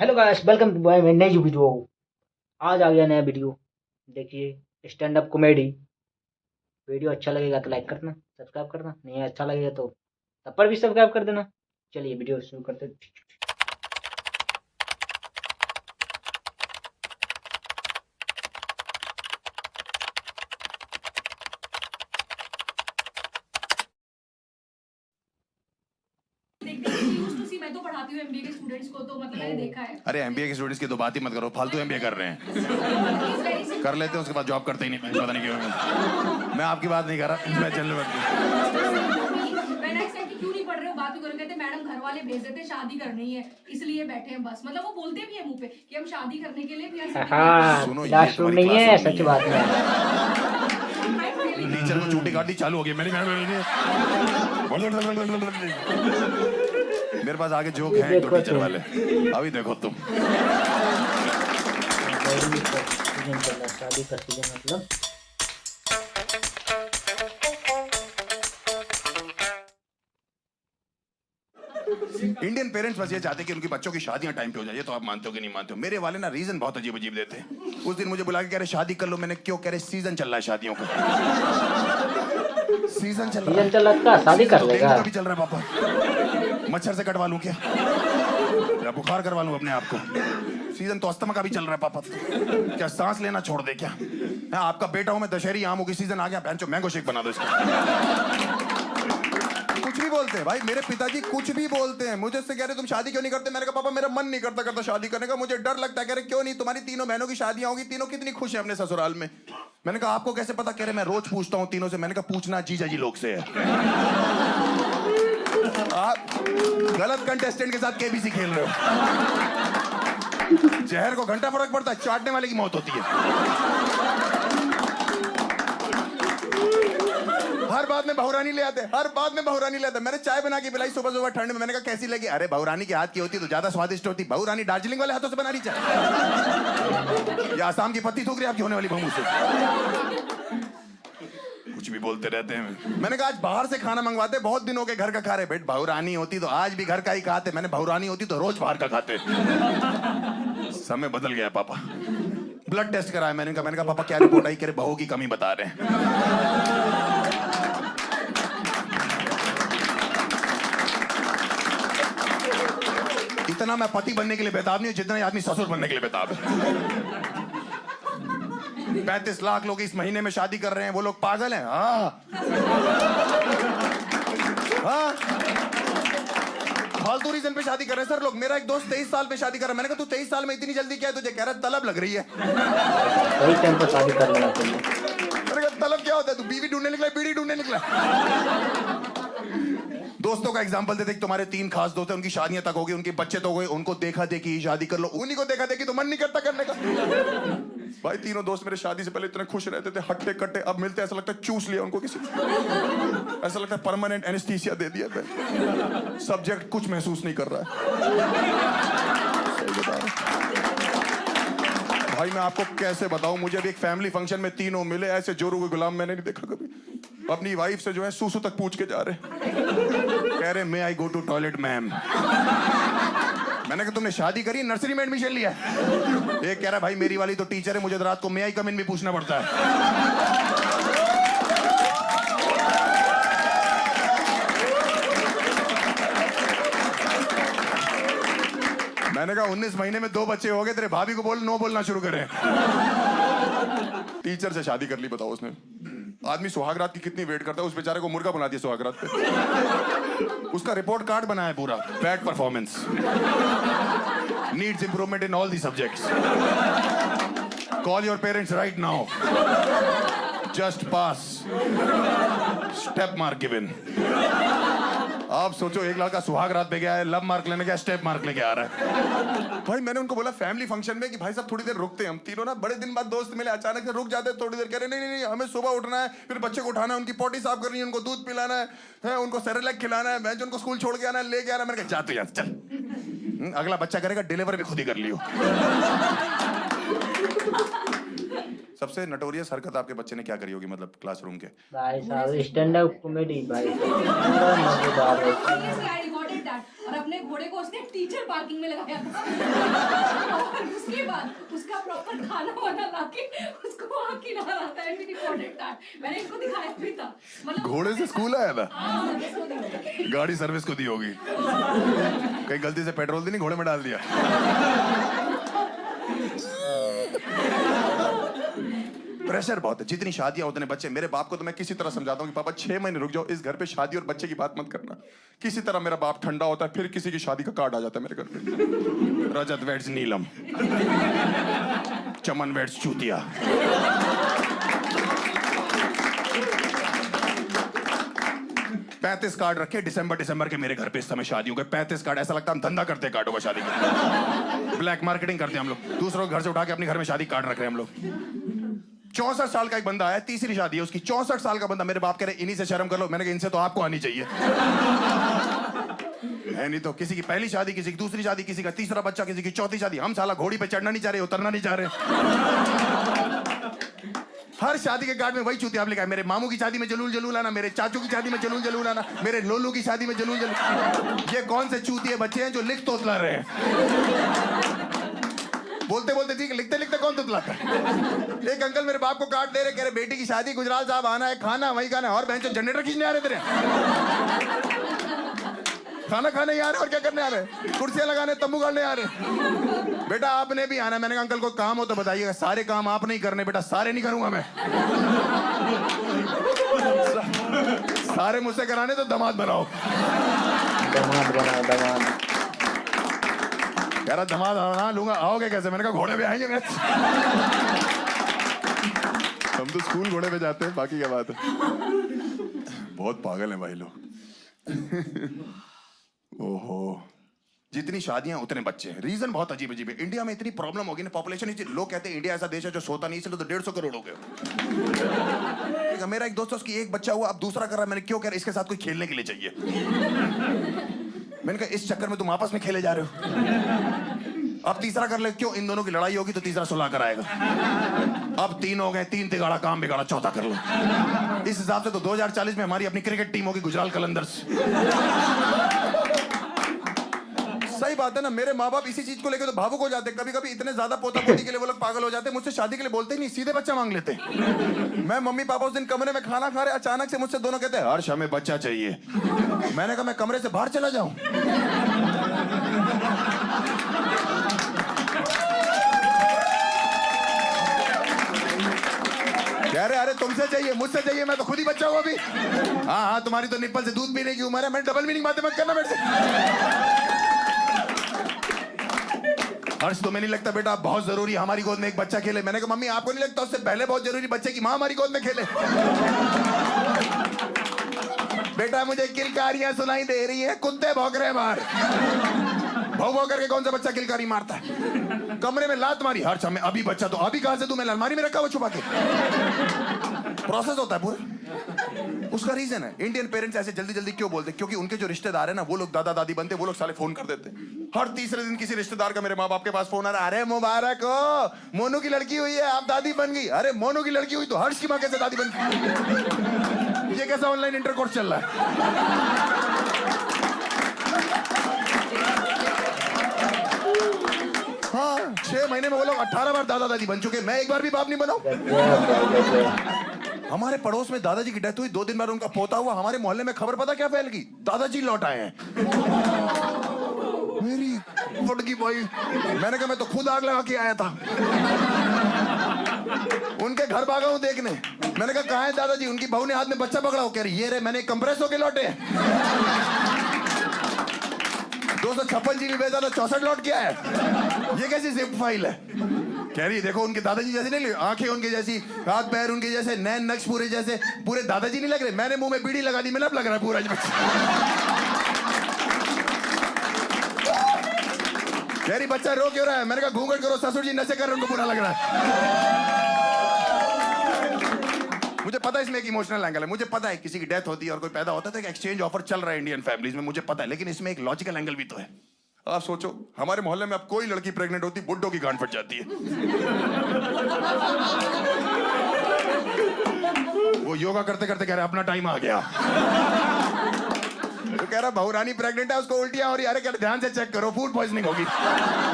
Hello guys, welcome to my नई video. आज आ गया नया वीडियो। देखिए, स्टैंड अप कॉमेडी। वीडियो अच्छा लगेगा तो लाइक करना, सब्सक्राइब करना, नहीं अच्छा लगेगा तो तब पर भी सब्सक्राइब कर देना। चलिए वीडियो शुरू करते हैं। मैं तो पढ़ाती हूँ एमबीए के स्टूडेंट्स को, तो मतलब मैंने देखा है। अरे एमबीए के स्टूडेंट्स की तो बात ही मत करो, फालतू एमबीए कर रहे हैं। कर लेते हैं, उसके बाद जॉब करते ही नहीं। पता नहीं क्यों। मैं आपकी बात नहीं कर रहा, मैं जनरल मैंने एक्सेप्ट क्यों नहीं पढ़ रहे हो, बात भी करो। कहते मैडम घर वाले भेज देते, शादी करनी है इसलिए बैठे हैं बस। मतलब वो बोलते भी है मुंह पे कि हम शादी करने के लिए भी सुनो, ये क्लासरूम तुम्हारी नहीं है, क्लासरूम सच नहीं बात है। टीचर को चूटी काटनी चालू हो गई मेरी। मेरे पास आगे जोक है एक दो टीचर वाले, अभी देखो तुम। शादी का सीजन मतलब इंडियन पेरेंट्स बस ये चाहते हैं कि उनकी बच्चों की शादियां टाइम पे हो जाए। ये तो आप मानते हो कि नहीं मानते हो? मेरे वाले ना रीजन बहुत अजीब अजीब देते हैं। उस दिन मुझे बुला के कह रहे शादी कर लो। मैंने क्यों? कह रहे सीजन चल रहा है शादियों का। सीजन चल रहा है, शादी कर लेगा। अभी चल रहा है पापा। मच्छर से कटवा लूं क्या, या बुखार करवा लूं अपने आप को? सीजन तो अस्थमा का भी चल रहा है पापा। क्या सांस लेना छोड़ दे क्या? मैं आपका बेटा हूं मैं, दशहरी आमों की सीजन आ गया, भैंचो मैंगो शेक बना दो इसका। कुछ भी बोलते हैं भाई, मेरे पिताजी कुछ भी बोलते हैं। मुझे से कह रहे तुम शादी क्यों नहीं करते? मैंने कहा पापा मेरा मन नहीं करता शादी करने का, मुझे डर लगता है। कह रहे क्यों नहीं? तुम्हारी तीनों बहनों की शादियां होगी, तीनों कितनी खुश है अपने ससुराल में। मैंने कहा आपको कैसे पता? कह रहे मैं रोज पूछता हूँ तीनों से। मैंने कहा पूछना जीजा जी लोग से है। आप गलत कंटेस्टेंट के साथ केबीसी खेल रहे हो। जहर को घंटा फर्क पड़ता है, चाटने वाले की मौत होती है। हर बात में बहुरानी ले आते, हर बात में बहुरानी ले आते। मैंने चाय बना के पिलाई सुबह सुबह ठंड में। मैंने कहा कैसी लगी? अरे बहुरानी के हाथ की होती तो ज्यादा स्वादिष्ट होती। बहुरानी दार्जिलिंग वाले हाथों से बना रही चाय, या आसाम की पत्ती थूक रही आपकी होने वाली बहू से। कुछ भी बोलते रहते हैं। मैंने कहा आज बाहर से खाना मंगवाते, बहुत दिन हो गए घर का खा रहे। बेट बहुरानी होती तो आज भी घर का ही खाते। मैंने बहुरानी होती तो रोज बाहर का खाते। समय बदल गया पापा। ब्लड टेस्ट कराया मैंने कहा पापा क्या रिपोर्ट आई? कह रहे बहू की कमी बता रहे हैं। इतना मैं पति बनने के लिए बेताब नहीं हूं जितना आदमी ससुर बनने के लिए बेताब है। 35 लाख लोग इस महीने में शादी कर रहे हैं, वो लोग पागल हैं? हाँ, फालतू रीजन पे शादी कर रहे हैं सर लोग। मेरा एक दोस्त 23 साल पे शादी कर रहा है। मैंने कहा तू 23 साल में इतनी जल्दी क्या है तुझे? कह रहा है तलब लग रही है। सही टाइम पर शादी कर लेना चाहिए। मैंने कहा तलब क्या होता है? तू बीवी ढूंढने निकला, बीड़ी ढूंढने निकला? दोस्तों का एग्जांपल देते, तुम्हारे 3 खास दोस्त हैं, उनकी शादियां तक हो गई, उनके बच्चे तो हो गए, उनको देखा देखी शादी कर लो। उन्हीं को देखा देखी तो मन नहीं करता करने का। भाई तीनों दोस्त मेरे शादी से पहले इतने खुश रहते थे, हट्टे कट्टे। अब मिलते ऐसा लगता है चूस लिया उनको किसी ने। ऐसा लगता है परमानेंट एनेस्थीसिया दे दिया। सब्जेक्ट कुछ महसूस नहीं कर रहा है। सही बता रहा भाई, मैं आपको कैसे बताऊं? मुझे अभी एक फैमिली फंक्शन में तीनों मिले, ऐसे जोरू के गुलाम मैंने नहीं देखा कभी। अपनी वाइफ से जो है सूसू तक पूछ के जा रहे। कह रहे मे आई गो टू टॉयलेट मैम। मैंने कहा तुमने शादी करी, नर्सरी में एडमिशन लिया? एक कह रहा भाई मेरी वाली तो टीचर है, मुझे तो रात को मे आई कम इन भी पूछना पड़ता है। मैंने कहा 19 महीने में 2 बच्चे हो गए, तेरे भाभी को बोल नो बोलना शुरू करें। टीचर से शादी कर ली, बताओ उसने। आदमी सुहागरात की कितनी वेट करता है, उस बेचारे को मुर्गा बना दिया सुहागरात पे। उसका रिपोर्ट कार्ड बना है पूरा, bad performance, needs improvement in all the subjects, call your parents right now, just pass, step mark given. आप सोचो, एक लड़का सुहाग रात पे गया है, लब मार्क लेने गया, स्टेप मार्क लेके आ रहा है। भाई मैंने उनको बोला फैमिली फंक्शन में कि भाई साहब थोड़ी देर रुकते हैं। हम तीनों ना बड़े दिन बाद दोस्त मिले, अचानक से रुक जाते थोड़ी देर। कह रहे नहीं नहीं हमें सुबह उठना है, फिर बच्चे को उठाना है, उनकी पोटी साफ करनी है, उनको दूध पिलाना है, उनको सेरेलैक खिलाना है, मैं जो उनको स्कूल छोड़ के आना है, लेके आना है। मैंने कहा जा तू यहाँ चल, अगला बच्चा करेगा डिलीवर भी खुद ही कर लियो। सबसे नटोरियस हरकत आपके बच्चे ने क्या करी होगी, मतलब क्लासरूम के? भाई साहब स्टैंड अप कॉमेडी भाई मजेदार है। और अपने घोड़े को उसने टीचर पार्किंग में लगाया था। और उसके बाद उसका प्रॉपर खाना वाना लाके उसको वहाँ खिला रहा था। And we recorded that. मैंने इनको दिखाया भी था। मतलब घोड़े से स्कूल आया था, हाँ, सर्विस को दी होगी। गाड़ी सर्विस को दी होगी, कहीं गलती से पेट्रोल दी नहीं, घोड़े में डाल दिया। प्रेशर बहुत है, जितनी शादियां उतने बच्चे। मेरे बाप को तो मैं किसी तरह समझाता हूँ कि पापा 6 महीने रुक जाओ, इस घर पे शादी और बच्चे की बात मत करना। किसी तरह मेरा बाप ठंडा होता है, फिर किसी की शादी का कार्ड आ जाता है मेरे घर पे। रजत वेड्स नीलम, चमन वेड्स चूतिया। $35 कार्ड रखे दिसंबर के मेरे घर पे इस समय शादियों के। 35 कार्ड, ऐसा लगता है हम धंधा करते हैं कार्डों का, शादी का ब्लैक मार्केटिंग करते हैं हम लोग। दूसरों के घर से उठा के अपने घर में शादी कार्ड रख रहे हैं हम लोग। 64 साल का एक बंदा आया, तीसरी शादी है उसकी। 64 साल का बंदा, मेरे बाप कह रहे इन्हीं से शर्म कर लो। मैंने कहा इनसे तो आपको आनी चाहिए है, नहीं तो किसी की पहली शादी, किसी की दूसरी शादी, किसी का तीसरा बच्चा, किसी की चौथी शादी। हम साला घोड़ी पे चढ़ना नहीं चाह रहे, उतरना नहीं चाह रहे। हर शादी के कार्ड में वही चूतिया लिखा है, मेरे मामू की शादी में जलूल जलूल आना, मेरे चाचू की शादी में जलूल जलूल आना, मेरे लोलू की शादी में जलूल जलूल। ये कौन से चूतिए बच्चे हैं जो लिख तोतला रहे हैं? बोलते बोलते ठीक, लिखते लिखते कौन तुतलाता है? एक अंकल मेरे बाप को कार्ड दे रहे, कह रहे बेटी की शादी, गुजराल साहब आना है, खाना वही खाना है। और बहन जनरेटर खींचने आ रहे तेरे, खाना खाने ही आ रहे और क्या करने आ रहे? कुर्सियां लगाने, तंबू गाड़ने आ रहे। बेटा आपने भी आना। मैंने कहा अंकल को काम हो तो बताइएगा, सारे काम आप नहीं करने बेटा, सारे नहीं करूंगा मैं। सारे मुझसे कराने तो दामाद बनाओ। दामाद बना, दामाद। कह रहा दामाद हाँ लूंगा, आओगे कैसे? मैंने कहा घोड़े पे आएंगे। मैं हम तो स्कूल घोड़े पे जाते हैं, बाकी क्या बात है। बहुत पागल हैं भाई लोग। ओहो, जितनी शादियां उतने बच्चे हैं। रीजन बहुत अजीब अजीब है। इंडिया में इतनी प्रॉब्लम होगी ना, पॉपुलेशन, लोग कहते हैं इंडिया ऐसा देश है जो सोता नहीं, इसलिए तो 150 करोड़ हो गए। मेरा एक दोस्त है, उसकी एक बच्चा हुआ, अब दूसरा कर रहा है। मैंने क्यों? कह रहा इसके साथ कोई खेलने के लिए चाहिए। मैंने कहा इस चक्कर में तुम आपस में खेले जा रहे हो। अब तीसरा कर ले, क्यों? इन दोनों की लड़ाई होगी तो तीसरा सुलह कराएगा। अब 3 हो गए, 3 तिगाड़ा काम बिगाड़ा, चौथा कर लो। इस हिसाब से तो 2040 में हमारी अपनी क्रिकेट टीम होगी, गुजराल कलंदर्स। सही बात है ना। मेरे माँ बाप इसी चीज को लेकर तो भावुक हो जाते। कभी कभी इतने ज्यादा पोता पोती के लिए वो लोग पागल हो जाते। मुझसे शादी के लिए बोलते ही नहीं, सीधे बच्चा मांग लेते। मैं मम्मी पापा उस दिन कमरे में खाना खा रहे, अचानक से मुझसे दोनों कहते हैं हर्ष हमें बच्चा चाहिए। मैंने कहा मैं कमरे से बाहर चला जाऊं? कह रहे अरे तुमसे चाहिए, मुझसे चाहिए, मैं तो खुद ही बच्चा हूं अभी। हाँ तुम्हारी तो निप्पल से दूध पीने की उम्र है। मैं डबल मीनिंग बातें मत करना मेरे से। हर्ष तुम्हें नहीं लगता बेटा बहुत जरूरी हमारी गोद में एक बच्चा खेले? मैंने कहा मम्मी आपको नहीं लगता उससे पहले बहुत जरूरी बच्चे की माँ हमारी गोद में खेले? बेटा मुझे किलकारियां सुनाई दे रही है, कुत्ते भौंक रहे हैं बाहर। भौ भौ करके कौन सा बच्चा किलकारी मारता है? कमरे में लात मारी, हर्ष हमें अभी बच्चा, तो अभी कहां से दूं? मैं अलमारी में रखा हुआ छुपा के। प्रोसेस होता है पूरा, उसका रीजन है। इंडियन पेरेंट्स ऐसे जल्दी जल्दी क्यों बोलते? क्योंकि उनके जो रिश्तेदार है ना, वो लोग दादा दादी बनते, वो लोग साले फोन कर देते। हर तीसरे दिन किसी रिश्तेदार का मेरे माँ बाप के पास फोन आ रहा है, अरे मुबारक हो मोनू की लड़की हुई है, आप दादी बन गई। अरे मोनू की लड़की हुई तो हर्ष की माँ कैसे दादी बन गई? ये कैसा ऑनलाइन इंटरकोर्स चल रहा है? हाँ 6 महीने में वो लोग 18 बार दादा दादी बन चुके, मैं एक बार भी बाप नहीं बना। हमारे पड़ोस में दादाजी की डेथ हुई, 2 दिन बाद उनका पोता हुआ। हमारे मोहल्ले में खबर पता क्या फैल गई? दादाजी लौट आए हैं। मेरी फटकी भाई, मैंने कहा मैं तो खुद आग लगा के आया था। उनके घर भागा हूं देखने। मैंने कहा कहाँ है दादाजी? उनकी बहू ने हाथ में बच्चा पकड़ा हो। कह रही ये रे, मैंने कंप्रेस होके लौटे। 256 GB भेजा था, 64 लौट के आया। ये कैसी जिप फाइल है? कह रही देखो उनके दादाजी जैसे नहीं, आंखें उनके जैसी, हाथ पैर उनके जैसे, नैन नक्श पूरे जैसे, पूरे दादाजी नहीं लग रहे। मैंने मुंह में बीड़ी लगा दी, मिलाप लग रहा है पूरा। कह रही बच्चा रो क्यों रहा है? मैंने कहा घूंघट करो, ससुर जी नशे कर रहे, उनको बुरा लग रहा है। मुझे पता है इसमें एक इमोशनल एंगल है। मुझे पता है किसी की डेथ होती है और कोई पैदा होता है तो एक एक्सचेंज ऑफर चल रहा है इंडियन फैमिलीज में, मुझे पता है। लेकिन इसमें एक लॉजिकल एंगल भी तो है। आप सोचो हमारे मोहल्ले में अब कोई लड़की प्रेग्नेंट होती, बुड्ढों की गांड फट जाती है। वो योगा करते करते कह रहे अपना टाइम आ गया। तो कह रहा बहू रानी प्रेग्नेंट है, उसको उल्टियां हो रही है। अरे कह रहा ध्यान से चेक करो, फूड पॉइजनिंग होगी,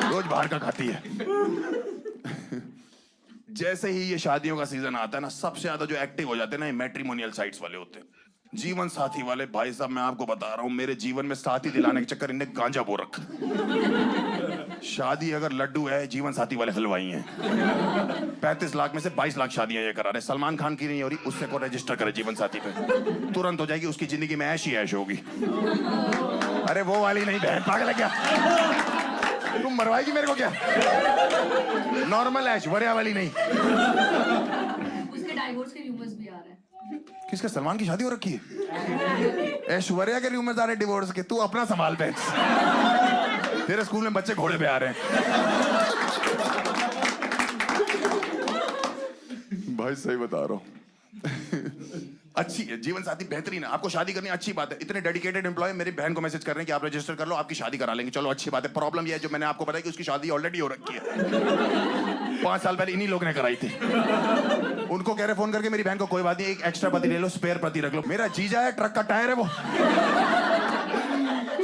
रोज बाहर का खाती है। जैसे ही ये शादियों का सीजन आता है ना, सबसे ज्यादा जो एक्टिव हो जाते हैं ना, ये मैट्रिमोनियल साइट्स वाले होते हैं, जीवन साथी वाले। भाई साहब मैं आपको बता रहा हूं, मेरे जीवन में साथी दिलाने के चक्कर इन्हें गांजा बो रखा। शादी अगर लड्डू है, जीवन साथी वाले हलवाई हैं। 35 लाख में से 22 लाख शादियां ये करा रहे। सलमान खान की नहीं हो रही, उससे को रजिस्टर करे जीवन साथी पे, तुरंत हो जाएगी, उसकी जिंदगी में ऐश ही ऐश होगी। अरे वो वाली नहीं, बहन पागल है क्या? तुम मरवाएगी मेरे को क्या? नॉर्मल ऐश, वरिया वाली नहीं। उसके डाइवोर्स के रूमर्स भी आ रहे हैं। किसका? सलमान की शादी हो रखी है? ऐश्वर्या के रूमर्स आ रहे डिवोर्स के। तू अपना संभाल पे, तेरे स्कूल में बच्चे घोड़े पे आ रहे हैं। भाई सही बता रहा हूँ। अच्छी है जीवन साथी, बेहतरीन है। आपको शादी करनी अच्छी बात है। इतने डेडिकेटेड एम्प्लॉय मेरी बहन को मैसेज कर रहे हैं कि आप रजिस्टर कर लो, आपकी शादी करा लेंगे। चलो अच्छी बात है। प्रॉब्लम ये है, जो मैंने आपको बताया कि उसकी शादी ऑलरेडी हो रखी है। 5 साल पहले इन्हीं लोग ने कराई थी। उनको कह रहे फोन करके, मेरी बहन को कोई बात नहीं, एक एक्स्ट्रा पति ले लो, स्पेयर पति रख लो। मेरा जीजा है, ट्रक का टायर है वो।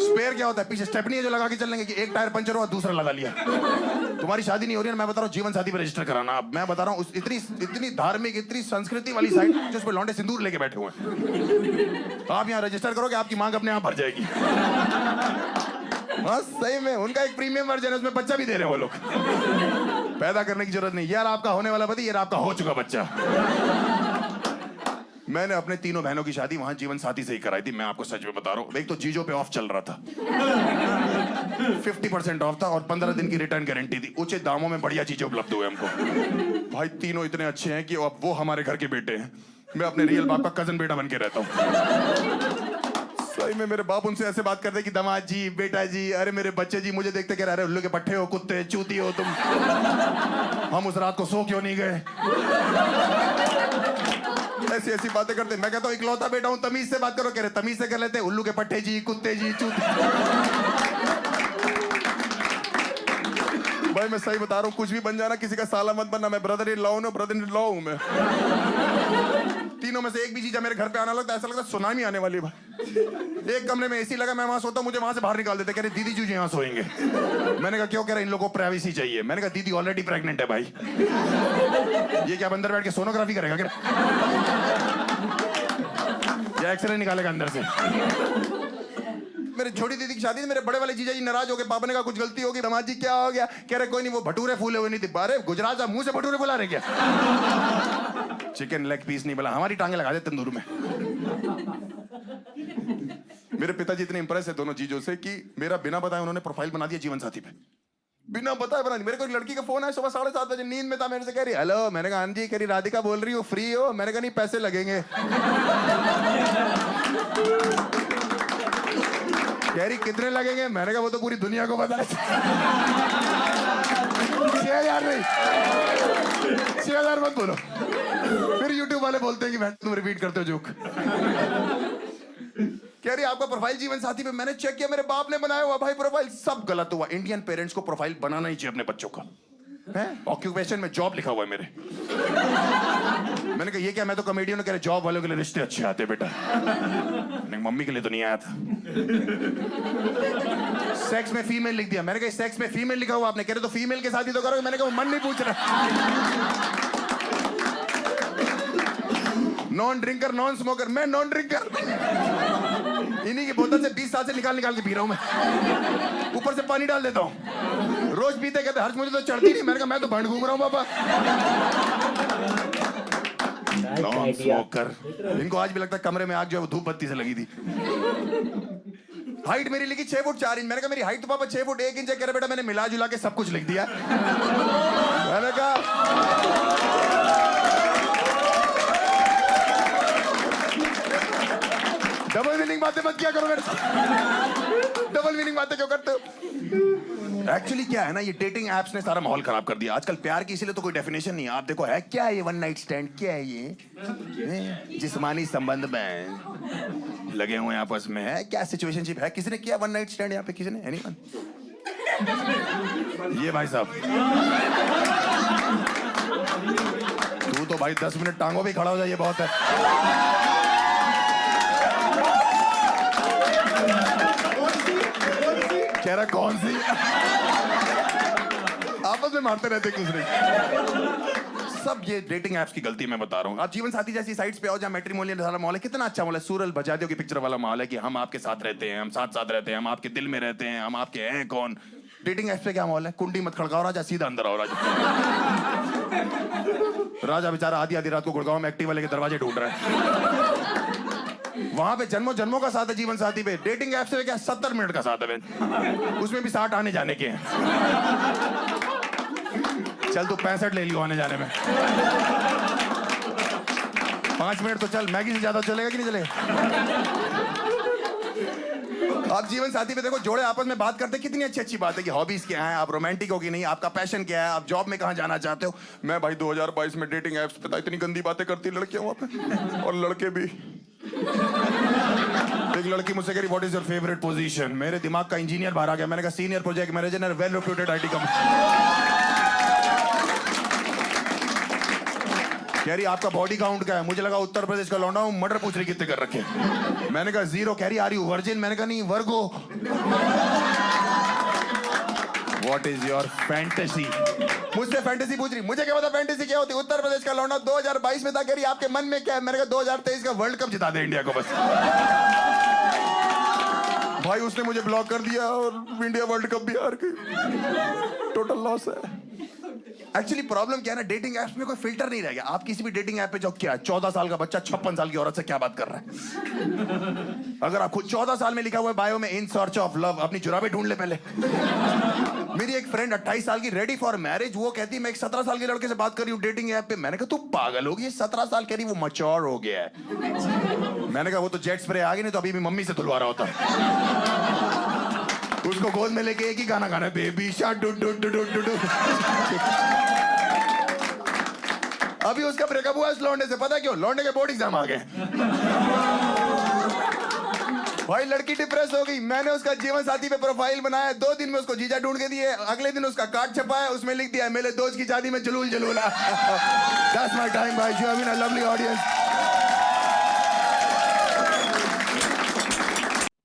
स्पेयर क्या होता है? पीछे स्टेपनी है जो लगा के चलेंगे कि एक टायर पंचर हुआ, दूसरा लगा लिया। तुम्हारी शादी नहीं हो रही है, मैं बता रहा हूँ जीवन साथी पे रजिस्टर कराना। अब मैं बता रहा हूँ, इतनी धार्मिक, इतनी संस्कृति वाली साइट जिस पे लौंडे सिंदूर लेके बैठे हुए हैं। आप यहाँ रजिस्टर करोगे, आपकी मांग अपने आप भर जाएगी। हाँ सही में, उनका एक प्रीमियम वर्जन है, उसमें बच्चा भी दे रहे हैं वो लोग। पैदा करने की जरूरत नहीं। यार आपका होने वाला पति, यार आपका हो चुका बच्चा। मैंने अपने तीनों बहनों की शादी वहां जीवन साथी से ही कराई थी। मैं आपको सच में बता रहा हूँ। एक तो जीजो पे ऑफ चल रहा था, 50% ऑफ था, और 15 दिन की रिटर्न गारंटी थी। उचित दामों में बढ़िया चीजें उपलब्ध हुए हमको। भाई तीनों इतने अच्छे हैं कि अब वो हमारे घर के बेटे हैं। मैं अपने रियल बाप का कजन बेटा बन के रहता हूँ। सही में मेरे बाप उनसे ऐसे बात करते कि दामाद जी, बेटा जी, अरे मेरे बच्चे जी। मुझे देखते कह रहे, उल्लू के पट्टे हो, कुत्ते चूती हो तुम। हम उस रात को सो क्यों नहीं गए? ऐसी ऐसी बातें करते। मैं कहता हूँ इकलौता बेटा हूँ, तमीज से बात करो। कह रहे तमीज से कर लेते, उल्लू के पट्टे जी, कुत्ते जी, चूती। भाई मैं सही बता रहा हूँ, कुछ भी बन जाना, किसी का साला मत बनना। मैं ब्रदर इन लॉ हूँ, ब्रदर इन लॉ हूँ मैं। तीनों में से एक भी चीज मेरे घर पे आना लगता है, ऐसा लगता है सुनामी आने वाली है भाई। एक कमरे में एसी लगा, मैं वहां सोता हूं, मुझे वहां से बाहर निकाल देते। कह रहे दीदी जी यहाँ सोएंगे। मैंने कहा क्यों? कह रहे इन लोगों को प्राइवेसी चाहिए। मैंने कहा दीदी ऑलरेडी प्रेग्नेंट है भाई, ये क्या अंदर बैठ के सोनोग्राफी करेगा क्या? या एक्सरे निकालेगा अंदर से? मेरी छोटी दीदी की शादी, मेरे बड़े वाले जीजा जी नाराज हो गए। पापा ने कहा कुछ गलती होगी। दामाद जी क्या हो गया? कह रहे कोई नहीं, वो भटूरे फूले हुए नहीं थे। अरे गुजरात से मुंह से भटूरे फुला रहे क्या? चिकन लेग पीस नहीं बोला, हमारी टांगे लगा दे तंदूर में। मेरे पिताजी इतने इंप्रेस है दोनों चीजों से कि मेरा बिना बताए उन्होंने प्रोफाइल बना दिया जीवन साथी पे। बिना बताए बना दी। मेरे को एक लड़की का फोन है सुबह 7:30 बजे, नींद में था, मेरे से कह रही हेलो। मैंने कहा हाँ जी। कह रही राधिका बोल रही हो, फ्री हो? मैंने कहा नहीं, पैसे लगेंगे। कह रही कितने लगेंगे? मैंने कहा वो तो पूरी दुनिया को पता है। 6,000 नहीं, 6,000 मत बोलो। फिर YouTube वाले बोलते हैं कि तुम रिपीट करते हो जोक। कह रही आपका प्रोफाइल जीवन साथी पे मैंने चेक किया, मेरे बाप ने बनाया हुआ भाई प्रोफाइल, सब गलत हुआ। इंडियन पेरेंट्स को प्रोफाइल बनाना ही चाहिए अपने बच्चों का। ऑक्यूपेशन में जॉब लिखा हुआ है मेरे। मैंने कहा ये क्या? मैं तो कॉमेडियन हूं। कह रहे जॉब वालों के लिए रिश्ते अच्छे आते बेटा। मम्मी के लिए तो नहीं आया था। सेक्स में फीमेल लिख दिया। मैंने कहा सेक्स में फीमेल लिखा हुआ आपने? कह रहे तो फीमेल के साथ ही तो करोगे। मैंने कहा मन नहीं पूछ रहा। Non drinker, non smoker. मैं नॉन ड्रिंकर, इन्हीं की बोतल से 20 साल से निकाल के पी रहा हूं मैं। ऊपर से पानी डाल देता हूं। रोज पीते कहते हर्ष मुझे तो चढ़ती नहीं। मैंने कहा मैं तो भंड घूम रहा हूं बाबा। Non smoker. इनको आज भी लगता है कमरे में आग जो है वो धूप बत्ती से लगी थी। हाइट मेरी लिखी 6 फुट 4 इंच। मैंने कहा मेरी हाइट तो पापा 6 फुट 1 इंच है। कह रहे बेटा मैंने मिला जुला के सब कुछ लिख दिया। मैंने कहा डबल मीनिंग बातें मत किया करो मेरे साथ। डबल मीनिंग बातें क्यों करते हो? एक्चुअली क्या है ना, ये डेटिंग एप्स ने सारा माहौल खराब कर दिया। आजकल प्यार की इसीलिए तो कोई डेफिनेशन नहीं है। आप देखो है क्या ये वन नाइट स्टैंड? क्या है ये? जिस्मानी संबंध में लगे हुए आपस में है क्या? सिचुएशनशिप है? किसी ने किया वन नाइट स्टैंड यहाँ पे? किसी ने? एनीवन? ये भाई साहब तू तो भाई 10 मिनट टांगों पे खड़ा हो जाए, ये बहुत है। कह रहा कौन सी? आपस में मारते रहते एक दूसरे को। सब ये डेटिंग एप्स की गलती मैं बता रहा हूँ। आप जीवन साथी जैसी साइट्स पे आओ जहाँ मैट्रिमोनियल वाला मॉल है, कितना अच्छा मॉल है, सूरल बजादियों की पिक्चर वाला मॉल है कि हम आपके साथ रहते हैं, हम साथ साथ रहते हैं, हम आपके दिल में रहते हैं, हम आपके हैं कौन। डेटिंग एप्स पे क्या मॉल है? कुंडी मत खड़काओ राजा, सीधा अंदर आओ राजा। राजा बेचारा आधी आधी रात को गुड़गांव में एक्टिवा लेके दरवाजे ढूंढ रहा है। वहां पे जन्मों जन्मों का साथ है जीवन साथी पे। डेटिंग एप से क्या 70 मिनट का साथ है, उसमें भी 60 आने जाने के हैं। चल तू 65 ले लियो आने जाने में। 5 मिनट तो चल, मैगी से ज्यादा चलेगा कि नहीं चलेगा? आप जीवन साथी पे देखो, जोड़े आपस में बात करते, कितनी अच्छी अच्छी बात है कि हॉबीज क्या है, आप रोमांटिक हो कि नहीं, आपका पैशन क्या है, आप जॉब में कहाँ जाना चाहते हो। मैं भाई 2022 में डेटिंग एप्स पे इतनी गंदी बातें करती लड़कियां वहां पे, और लड़के भी। एक लड़की मुझसे कह रही what is your favourite position. मेरे दिमाग का इंजीनियर बाहर आ गया। मैंने कहा senior project manager, well reputed IT company. कह रही आपका बॉडी काउंट क्या है? मुझे लगा उत्तर प्रदेश का लौंडा हूं, मर्डर पूछ रही कितने कर रखे। मैंने कहा 0। कह रही आ रही हूं वर्जिन। मैंने कहा नहीं, Virgo. What is your fantasy? मुझसे फैंटेसी पूछ रही। मुझे क्या पता फैंटेसी क्या होती? उत्तर प्रदेश का लौंडा 2022 में था। कह रही आपके मन में क्या है? मैंने कहा 2023 का वर्ल्ड कप जिता दे इंडिया को बस। भाई उसने मुझे ब्लॉक कर दिया और इंडिया वर्ल्ड कप भी हार गई। टोटल लॉस है। एक्चुअली प्रॉब्लम क्या है ना, डेटिंग एप्स में कोई फिल्टर नहीं रह गया। आप किसी भी डेटिंग ऐप पे जाओ, क्या 14 साल का बच्चा 56 साल की औरत से क्या बात कर रहा है? अगर आप खुद 14 साल में लिखा हुआ है बायो में इन सर्च ऑफ लव, अपनी जुराबें ढूंढ ले पहले। मेरी एक फ्रेंड 28 साल की, रेडी फॉर मैरिज, वो कहती मैं एक 17 साल के लड़के से बात कर रही हूँ डेटिंग ऐप पे। मैंने कहा तू पागल होगी, 17 साल कह रही वो मैच्योर हो गया है। मैंने कहा वो तो जेट स्प्रे आ गई, नहीं तो अभी भी मम्मी से धुलवा रहा होता। उसको गोद में लेके एक ही गाना गाना है, baby shark do do do do do. अभी उसका ब्रेकअप हुआ इस लौंडे से, पता क्यों? लौंडे के बोर्ड एग्जाम आ गए। भाई लड़की डिप्रेस हो गई। मैंने उसका जीवन साथी पे प्रोफाइल बनाया, 2 दिन में उसको जीजा ढूंढ के दिए। अगले दिन उसका कार्ड छपा है, उसमें लिख दिया मेरे दोस्त की शादी में जलूल जलूला। That's my time भाई, you have been a lovely audience।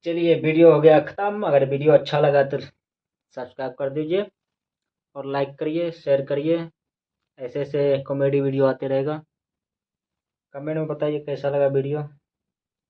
चलिए वीडियो हो गया ख़त्म। अगर वीडियो अच्छा लगा तो सब्सक्राइब कर दीजिए और लाइक करिए, शेयर करिए। ऐसे ऐसे कॉमेडी वीडियो आते रहेगा। कमेंट में बताइए कैसा लगा वीडियो।